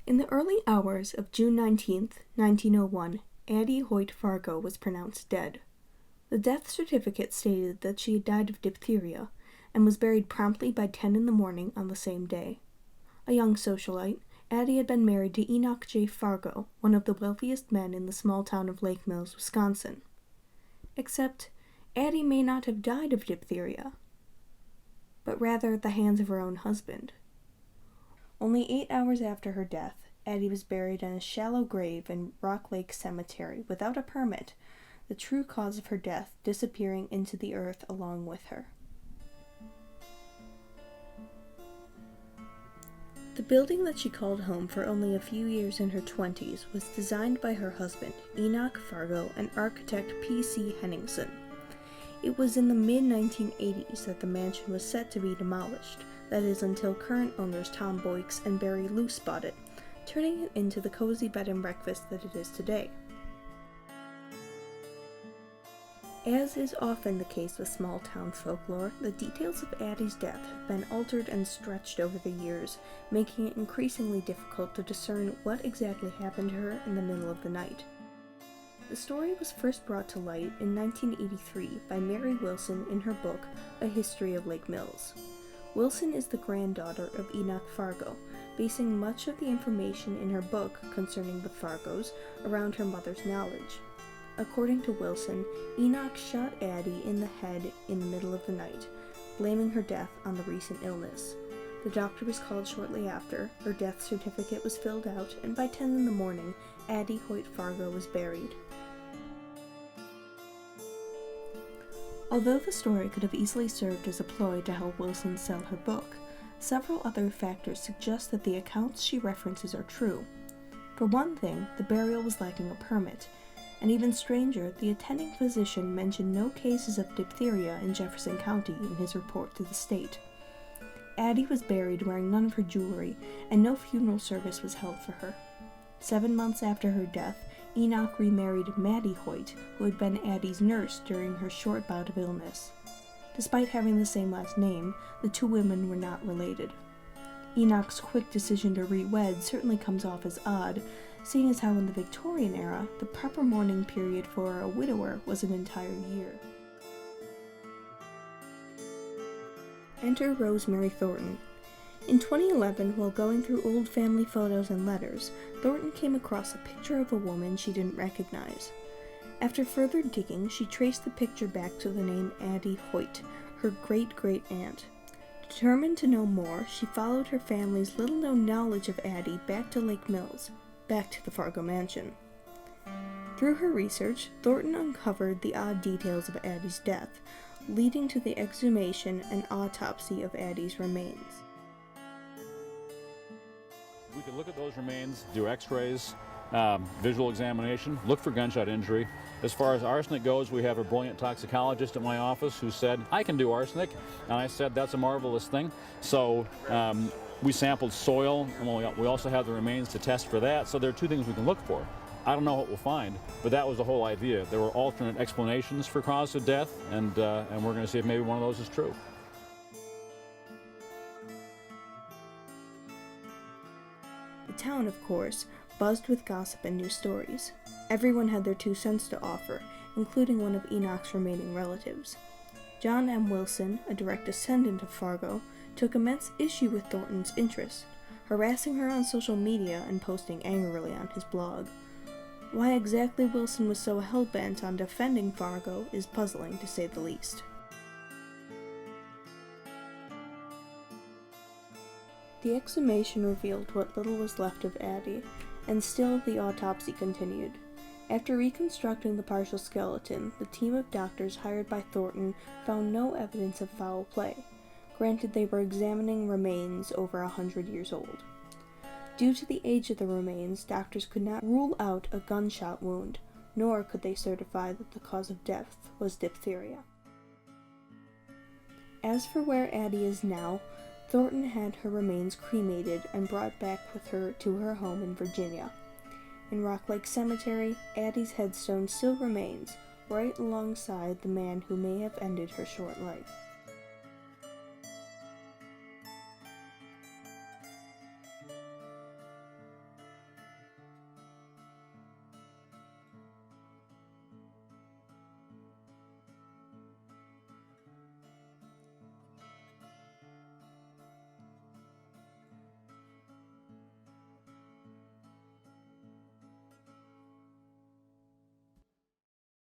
In the early hours of June 19th, 1901, Addie Hoyt Fargo was pronounced dead. The death certificate stated that she had died of diphtheria and was buried promptly by 10 in the morning on the same day. A young socialite, Addie had been married to Enoch J. Fargo, one of the wealthiest men in the small town of Lake Mills, Wisconsin. Except, Addie may not have died of diphtheria, but rather at the hands of her own husband. Only 8 hours after her death, Addie was buried in a shallow grave in Rock Lake Cemetery without a permit, the true cause of her death disappearing into the earth along with her. The building that she called home for only a few years in her 20s was designed by her husband, Enoch Fargo, and architect P.C. Henningsen. It was in the mid-1980s that the mansion was set to be demolished, that is until current owners Tom Boyks and Barry Luce bought it, turning it into the cozy bed and breakfast that it is today. As is often the case with small-town folklore, the details of Addie's death have been altered and stretched over the years, making it increasingly difficult to discern what exactly happened to her in the middle of the night. The story was first brought to light in 1983 by Mary Wilson in her book, A History of Lake Mills. Wilson is the granddaughter of Enoch Fargo, basing much of the information in her book concerning the Fargos around her mother's knowledge. According to Wilson, Enoch shot Addie in the head in the middle of the night, blaming her death on the recent illness. The doctor was called shortly after, her death certificate was filled out, and by 10 in the morning, Addie Hoyt Fargo was buried. Although the story could have easily served as a ploy to help Wilson sell her book, several other factors suggest that the accounts she references are true. For one thing, the burial was lacking a permit, and even stranger, the attending physician mentioned no cases of diphtheria in Jefferson County in his report to the state. Addie was buried wearing none of her jewelry, and no funeral service was held for her. 7 months after her death, Enoch remarried Maddie Hoyt, who had been Addie's nurse during her short bout of illness. Despite having the same last name, the two women were not related. Enoch's quick decision to re-wed certainly comes off as odd, seeing as how in the Victorian era, the proper mourning period for a widower was an entire year. Enter Rosemary Thornton. In 2011, while going through old family photos and letters, Thornton came across a picture of a woman she didn't recognize. After further digging, she traced the picture back to the name Addie Hoyt, her great-great-aunt. Determined to know more, she followed her family's little-known knowledge of Addie back to Lake Mills, back to the Fargo mansion. Through her research, Thornton uncovered the odd details of Addie's death, leading to the exhumation and autopsy of Addie's remains. We could look at those remains, do x-rays, visual examination, look for gunshot injury. As far as arsenic goes, we have a brilliant toxicologist at my office who said, I can do arsenic. And I said, that's a marvelous thing. So we sampled soil, and we also have the remains to test for that. So there are two things we can look for. I don't know what we'll find, but that was the whole idea. There were alternate explanations for cause of death, and we're going to see if maybe one of those is true. The town, of course, buzzed with gossip and new stories. Everyone had their 2 cents to offer, including one of Enoch's remaining relatives. John M. Wilson, a direct descendant of Fargo, took immense issue with Thornton's interest, harassing her on social media and posting angrily on his blog. Why exactly Wilson was so hell-bent on defending Fargo is puzzling, to say the least. The exhumation revealed what little was left of Addie, and still the autopsy continued. After reconstructing the partial skeleton, the team of doctors hired by Thornton found no evidence of foul play. Granted, they were examining remains over 100 years old. Due to the age of the remains, doctors could not rule out a gunshot wound, nor could they certify that the cause of death was diphtheria. As for where Addie is now, Thornton had her remains cremated and brought back with her to her home in Virginia. In Rock Lake Cemetery, Addie's headstone still remains, right alongside the man who may have ended her short life.